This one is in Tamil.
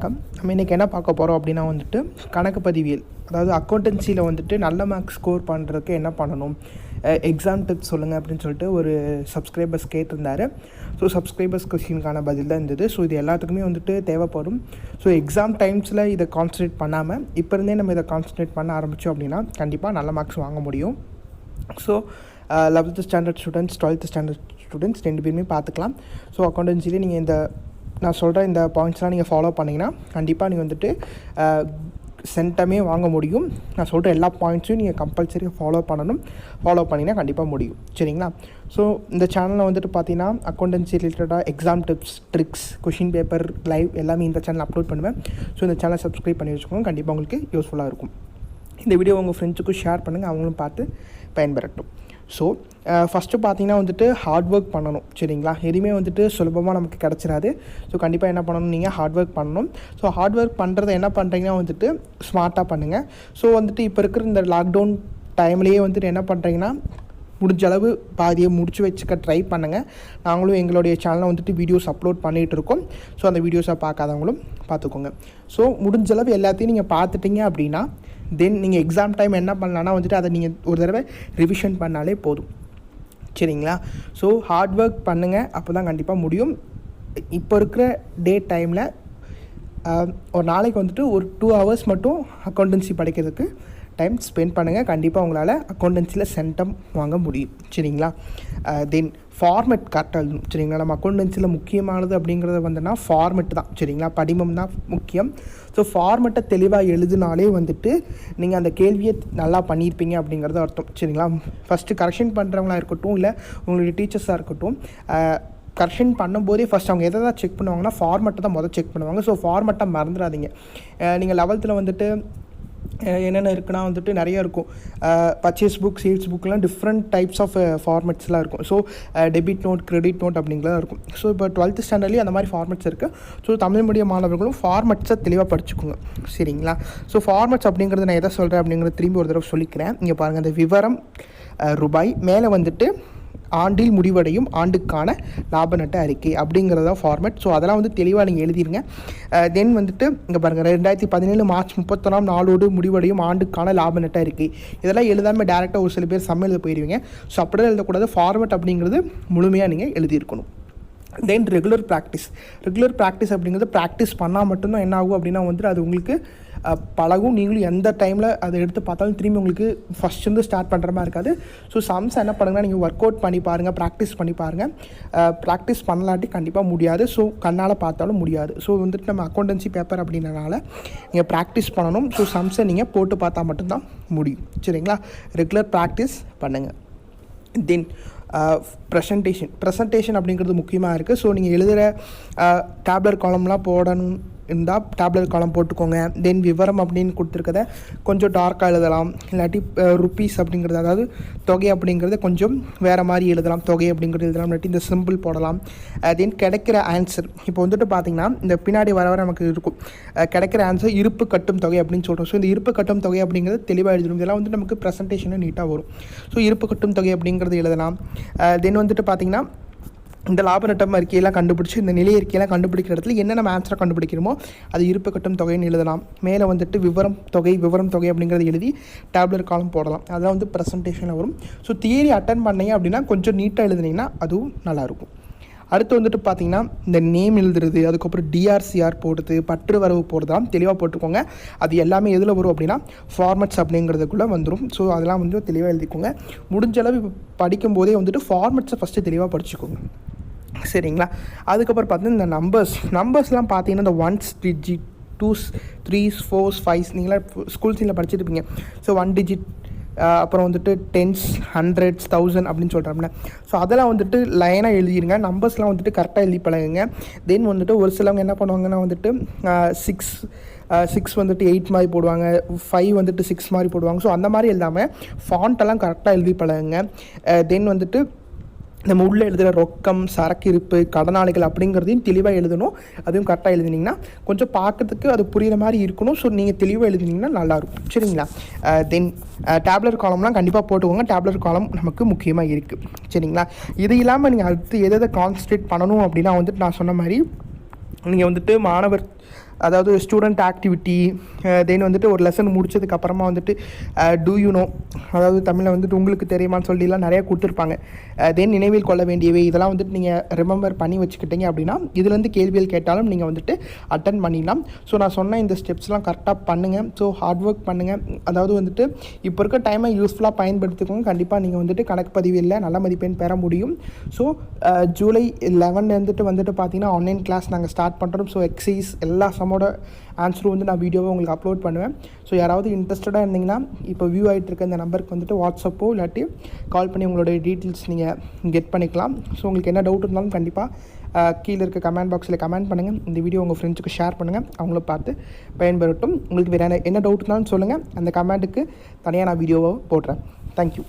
நம்ம இன்றைக்கி என்ன பார்க்க போகிறோம் அப்படின்னா வந்துட்டு கணக்கு பதிவியல், அதாவது அக்கௌண்டன்சியில் வந்துட்டு நல்ல மார்க்ஸ் ஸ்கோர் பண்ணுறதுக்கு என்ன பண்ணணும், எக்ஸாம் டிப்ஸ் சொல்லுங்கள் அப்படின்னு சொல்லிட்டு ஒரு சப்ஸ்கிரைபர்ஸ் கேட்டிருந்தார். ஸோ சப்ஸ்கிரைபர்ஸ் கொஸ்டினுக்கான பதில் தான் இருந்தது. ஸோ இது எல்லாத்துக்குமே வந்துட்டு தேவைப்படும். ஸோ எக்ஸாம் டைம்ஸில் இதை கான்சன்ட்ரேட் பண்ணாமல் இப்போ இருந்தே நம்ம இதை கான்சன்ட்ரேட் பண்ண ஆரம்பித்தோம் அப்படின்னா கண்டிப்பாக நல்ல மார்க்ஸ் வாங்க முடியும். So 11th standard students 12th standard students ரெண்டு பேருமே பார்த்துக்கலாம். ஸோ அக்கௌண்டன்சிலே நீங்கள் இந்த நான் சொல்கிற இந்த பாயிண்ட்ஸ்லாம் நீங்கள் ஃபாலோ பண்ணிங்கன்னா கண்டிப்பாக நீங்கள் வந்துட்டு சென்டமே வாங்க முடியும். நான் சொல்கிற எல்லா பாயிண்ட்ஸையும் நீங்கள் கம்பல்சரி ஃபாலோ பண்ணிங்கன்னா கண்டிப்பாக முடியும். சரிங்களா? ஸோ இந்த சேனலில் வந்துட்டு பார்த்தீங்கன்னா அக்கௌண்டன்சி ரிலேட்டடாக exam tips, tricks, question paper, live எல்லாமே இந்த சேனல் அப்லோட் பண்ணுவேன். ஸோ இந்த சேனலை சப்ஸ்கிரைப் பண்ணி வச்சுக்கோங்க. கண்டிப்பாக உங்களுக்கு யூஸ்ஃபுல்லாக இருக்கும். இந்த வீடியோ உங்கள் ஃப்ரெண்ட்ஸுக்கும் ஷேர் பண்ணுங்கள், அவங்களும் பார்த்து பயன்பெறட்டும். ஸோ ஃபஸ்ட்டு பார்த்தீங்கன்னா வந்துட்டு ஹார்ட் ஒர்க் பண்ணணும். சரிங்களா? எதுவுமே வந்துட்டு சுலபமாக நமக்கு கிடச்சிடாது. ஸோ கண்டிப்பாக என்ன பண்ணணும், நீங்கள் ஹார்ட் ஒர்க் பண்ணணும். ஸோ ஹார்ட் ஒர்க் பண்ணுறதை என்ன பண்ணுறீங்கன்னா வந்துட்டு ஸ்மார்ட்டாக பண்ணுங்கள். ஸோ வந்துட்டு இப்போ இருக்கிற இந்த லாக்டவுன் டைம்லேயே வந்துட்டு என்ன பண்ணுறீங்கன்னா முடிஞ்ச அளவு பாதியை முடிச்சு வச்சுக்க ட்ரை பண்ணுங்கள். நாங்களும் எங்களுடைய சேனலில் வந்துட்டு வீடியோஸ் அப்லோட் பண்ணிகிட்டு இருக்கோம். ஸோ அந்த வீடியோஸை பார்க்காதவங்களும் பார்த்துக்கோங்க. ஸோ முடிஞ்ச அளவு எல்லாத்தையும் நீங்கள் பார்த்துட்டிங்க அப்படின்னா தென் நீங்கள் எக்ஸாம் டைம் என்ன பண்ணலான்னா வந்துட்டு அதை நீங்கள் ஒரு தடவை ரிவிஷன் பண்ணாலே போதும். சரிங்களா? ஸோ ஹார்ட் ஒர்க் பண்ணுங்கள், அப்போ தான் கண்டிப்பாக முடியும். இப்போ இருக்கிற டே டைமில் ஒரு நாளைக்கு வந்துட்டு ஒரு 2 hours மட்டும் அக்கௌண்டன்சி படிக்கிறதுக்கு டைம் ஸ்பெண்ட் பண்ணுங்கள். கண்டிப்பாக உங்களால் அக்கௌண்டன்சியில் சென்டம் வாங்க முடியும். சரிங்களா? தென் ஃபார்மெட் கரெக்டாக எழுதணும். சரிங்களா? நம்ம அக்கௌண்டன்சியில் முக்கியமானது அப்படிங்கிறது வந்துன்னா ஃபார்மெட் தான். சரிங்களா? படிமம் தான் முக்கியம். ஸோ ஃபார்மெட்டை தெளிவாக எழுதினாலே வந்துட்டு நீங்கள் அந்த கேள்வியை நல்லா பண்ணியிருப்பீங்க அப்படிங்கிறது அர்த்தம். சரிங்களா? ஃபஸ்ட்டு கரெக்ஷன் பண்ணுறவங்களா இருக்கட்டும், இல்லை உங்களுடைய டீச்சர்ஸாக இருக்கட்டும், கரெக்ஷன் பண்ணும்போதே ஃபஸ்ட் அவங்க எதை தான் செக் பண்ணுவாங்கன்னா ஃபார்மெட்டை தான் முதல் செக் பண்ணுவாங்க. ஸோ ஃபார்மெட்டை மறந்துடாதீங்க. நீங்கள் 11th வந்துட்டு என்னென்ன இருக்குன்னா வந்துட்டு நிறைய இருக்கும். பர்ச்சேஸ் புக், சேல்ஸ் புக்கெலாம் டிஃப்ரெண்ட் டைப்ஸ் ஆஃப் ஃபார்மெட்ஸ்லாம் இருக்கும். So debit note, credit note அப்படிங்கிறதா இருக்கும். ஸோ இப்போ 12th ஸ்டாண்டர்ட்லேயும் அந்த மாதிரி ஃபார்மெட்ஸ் இருக்குது. ஸோ தமிழ் மீடியம் மாணவர்களும் ஃபார்மெட்ஸை தெளிவாக படிச்சுக்கோங்க. சரிங்களா? ஸோ ஃபார்மெட்ஸ் அப்படிங்கிறது நான் எதை சொல்கிறேன் அப்படிங்கிறது திரும்பி ஒரு தடவை சொல்லிக்கிறேன். இங்கே பாருங்கள், அந்த விவரம் ரூபாய், மேலே வந்துட்டு ஆண்டில் முடிவடையும் ஆண்டுக்கான லாப நட்ட அறிக்கை அப்படிங்கிறதா ஃபார்மெட். ஸோ அதெல்லாம் வந்து தெளிவாக நீங்கள் எழுதிருங்க. தென் வந்துட்டு இங்கே பாருங்கள், 2017 மார்ச் 31 நாளோடு முடிவடையும் ஆண்டுக்கான லாப நட்ட அறிக்கை. இதெல்லாம் எழுதாமல் டேரெக்டாக ஒரு சில பேர் சமையல் போயிடுவீங்க. ஸோ அப்படியே எழுதக்கூடாது. ஃபார்மெட் அப்படிங்கிறது முழுமையாக நீங்கள் எழுதியிருக்கணும். தென் ரெகுலர் ப்ராக்டிஸ் அப்படிங்கிறது ப்ராக்டிஸ் பண்ணால் மட்டும்தான் என்ன ஆகும் அப்படின்னா வந்துட்டு அது உங்களுக்கு பழகும். நீங்களும் எந்த டைமில் அதை எடுத்து பார்த்தாலும் திரும்பி உங்களுக்கு ஃபஸ்ட்டு ஸ்டார்ட் பண்ணுற மாதிரி இருக்காது. ஸோ சம்ஸ் என்ன பண்ணுங்கன்னா நீங்கள் ஒர்க் அவுட் பண்ணி பாருங்கள், ப்ராக்டிஸ் பண்ணி பாருங்கள். ப்ராக்டிஸ் பண்ணலாட்டி கண்டிப்பாக முடியாது. ஸோ கண்ணால் பார்த்தாலும் முடியாது. ஸோ வந்துட்டு நம்ம அக்கௌண்டன்சி பேப்பர் அப்படின்றனால நீங்கள் ப்ராக்டிஸ் பண்ணணும். ஸோ சம்ஸை நீங்கள் போட்டு பார்த்தா மட்டும்தான் முடியும். சரிங்களா? ரெகுலர் ப்ராக்டிஸ் பண்ணுங்கள். தென் ப்ரெசன்டேஷன் அப்படிங்கிறது முக்கியமாக இருக்குது. ஸோ நீங்கள் எழுதுகிற டேப்லெட் காலம்லாம் போடணும் இருந்தால் டேப்லெட் காலம் போட்டுக்கோங்க. தென் விவரம் அப்படின்னு கொடுத்துருக்கத கொஞ்சம் டார்க்காக எழுதலாம். இல்லாட்டி ருப்பீஸ் அப்படிங்கிறது, அதாவது தொகை அப்படிங்கிறத கொஞ்சம் வேறு மாதிரி எழுதலாம். தொகை அப்படிங்கிறது எழுதலாம், இல்லாட்டி இந்த சிம்பிள் போடலாம். தென் கிடைக்கிற ஆன்சர் இப்போ வந்துட்டு பார்த்திங்கன்னா இந்த பின்னாடி வர நமக்கு இருக்கும் கிடைக்கிற ஆன்சர் இருப்பு கட்டும் தொகை அப்படின்னு சொல்கிறோம். ஸோ இந்த இருப்பு கட்டும் தொகை அப்படிங்கிறது தெளிவாக எழுதணும். இதெல்லாம் வந்து நமக்கு ப்ரெசன்டேஷனில் நீட்டாக வரும். ஸோ இருப்பு கட்டும் தொகை அப்படிங்கிறது எழுதலாம். தென் வந்துட்டு பார்த்திங்கன்னா இந்த லாப நட்டம் அறிக்கையெல்லாம் கண்டுபிடிச்சி இந்த நிலை அறிக்கையெல்லாம் கண்டுபிடிக்கிற இடத்துல என்ன நம்ம ஆன்சரை கண்டுபிடிக்கிறோமோ அது இருப்பு கட்டும் தொகைன்னு எழுதலாம். மேலே வந்துட்டு விவரம் தொகை அப்படிங்கிறத எழுதி டேப்லெட் காலம் போடலாம். அதெல்லாம் வந்து ப்ரெசன்டேஷனில் வரும். ஸோ தியரி அட்டன் பண்ணீங்க அப்படின்னா கொஞ்சம் நீட்டாக எழுதுனீங்கன்னா அதுவும் நல்லாயிருக்கும். அடுத்து வந்துட்டு பார்த்திங்கன்னா இந்த நேம் எழுதுறது, அதுக்கப்புறம் டிஆர்சிஆர் போடுறது, பற்று வரவு போடுறதெல்லாம் தெளிவாக போட்டுக்கோங்க. அது எல்லாமே எதில் வரும் அப்படின்னா ஃபார்மெட்ஸ் அப்படிங்கிறதுக்குள்ளே வந்துடும். ஸோ அதெல்லாம் வந்து தெளிவாக எழுதிக்கோங்க. முடிஞ்ச அளவு இப்போ படிக்கும்போதே வந்துட்டு ஃபார்மெட்ஸை ஃபஸ்ட்டு தெளிவாக படிச்சுக்கோங்க. சரிங்களா? அதுக்கப்புறம் பார்த்தீங்கன்னா இந்த நம்பர்ஸ்லாம் பார்த்தீங்கன்னா இந்த 1s digit, 2s, 3s, 4s, 5s நீங்களாம் ஸ்கூல் சீனில் படிச்சுருப்பீங்க. ஸோ 1 digit, அப்புறம் வந்துட்டு 10s, 100s, 1000 அப்படின்னு சொல்கிறோம்ல. ஸோ அதெல்லாம் வந்துட்டு லைனாக எழுதிடுங்க. நம்பர்ஸ்லாம் வந்துட்டு கரெக்டாக எழுதி பழகுங்க. தென் வந்துட்டு ஒரு சிலவங்க என்ன பண்ணுவாங்கன்னா வந்துட்டு 6 வந்துட்டு 8 மாதிரி போடுவாங்க, 5 வந்துட்டு 6 மாதிரி போடுவாங்க. ஸோ அந்த மாதிரி எழுதாமல் ஃபாண்ட்டெல்லாம் கரெக்டாக எழுதி பழகுங்க. தென் வந்துட்டு நம்ம உள்ளே எழுதுகிற ரொக்கம், சரக்கு இருப்பு, கடனாளிகள் அப்படிங்கிறதையும் தெளிவாக எழுதணும். அதுவும் கரெக்டாக எழுதினீங்கன்னா கொஞ்சம் பார்க்கறதுக்கு அது புரிகிற மாதிரி இருக்கணும். ஸோ நீங்கள் தெளிவாக எழுதினீங்கன்னா நல்லாயிருக்கும். சரிங்களா? தென் டேப்லெட் காலம்லாம் கண்டிப்பாக போட்டுக்கோங்க. டேப்லெட் காலம் நமக்கு முக்கியமாக இருக்குது. சரிங்களா? இது இல்லாமல் நீங்கள் அடுத்து எதை கான்சன்ட்ரேட் பண்ணணும் அப்படின்னா வந்துட்டு நான் சொன்ன மாதிரி நீங்கள் வந்துட்டு மாணவர் அதாவது ஸ்டூடெண்ட் ஆக்டிவிட்டி, தென் வந்துட்டு ஒரு லெசன் முடிச்சதுக்கப்புறமா வந்துட்டு டூ யூ நோ, அதாவது தமிழில் வந்துட்டு உங்களுக்கு தெரியுமான்னு சொல்லிலாம் நிறையா கொடுத்துருப்பாங்க. தென் நினைவில் கொள்ள வேண்டியவை, இதெல்லாம் வந்துட்டு நீங்கள் ரிமெம்பர் பண்ணி வச்சுக்கிட்டீங்க அப்படின்னா இதுலேருந்து கேள்விகள் கேட்டாலும் நீங்கள் வந்துட்டு அட்டன் பண்ணிடலாம். ஸோ நான் சொன்ன இந்த ஸ்டெப்ஸ்லாம் கரெக்டாக பண்ணுங்கள். ஸோ ஹார்ட் ஒர்க் பண்ணுங்கள். அதாவது வந்துட்டு இப்போ இருக்க டைமை யூஸ்ஃபுல்லாக பயன்படுத்திக்கோங்க. கண்டிப்பாக நீங்கள் வந்துட்டு கணக்கு பதிவில் நல்ல மதிப்பெண் பெற முடியும். ஸோ ஜூலை 11 வந்துட்டு பார்த்தீங்கன்னா ஆன்லைன் கிளாஸ் நாங்கள் ஸ்டார்ட் பண்ணுறோம். ஸோ எக்ஸசைஸ் எல்லா சமோட ஆன்சரும் வந்து நான் வீடியோவை உங்களுக்கு அப்லோட் பண்ணுவேன். ஸோ யாராவது இன்ட்ரெஸ்டடாக இருந்தீங்கன்னா இப்போ வியூ ஆகிட்டு இருக்க இந்த நம்பருக்கு வந்துட்டு வாட்ஸ்அப்போ இல்லாட்டி கால் பண்ணி உங்களோட டீட்டெயில்ஸ் நீங்கள் கெட் பண்ணிக்கலாம். ஸோ உங்களுக்கு என்ன டவுட் இருந்தாலும் கண்டிப்பாக கீழே இருக்க கமெண்ட் பாக்ஸில் கமெண்ட் பண்ணுங்கள். இந்த வீடியோ உங்கள் ஃப்ரெண்ட்ஸுக்கு ஷேர் பண்ணுங்கள், அவங்கள பார்த்து பயன்பெறட்டும். உங்களுக்கு வேறு என்ன டவுட் இருந்தாலும் சொல்லுங்கள். அந்த கமெண்ட்டுக்கு தனியாக நான் வீடியோவை போடுறேன். தேங்க்யூ.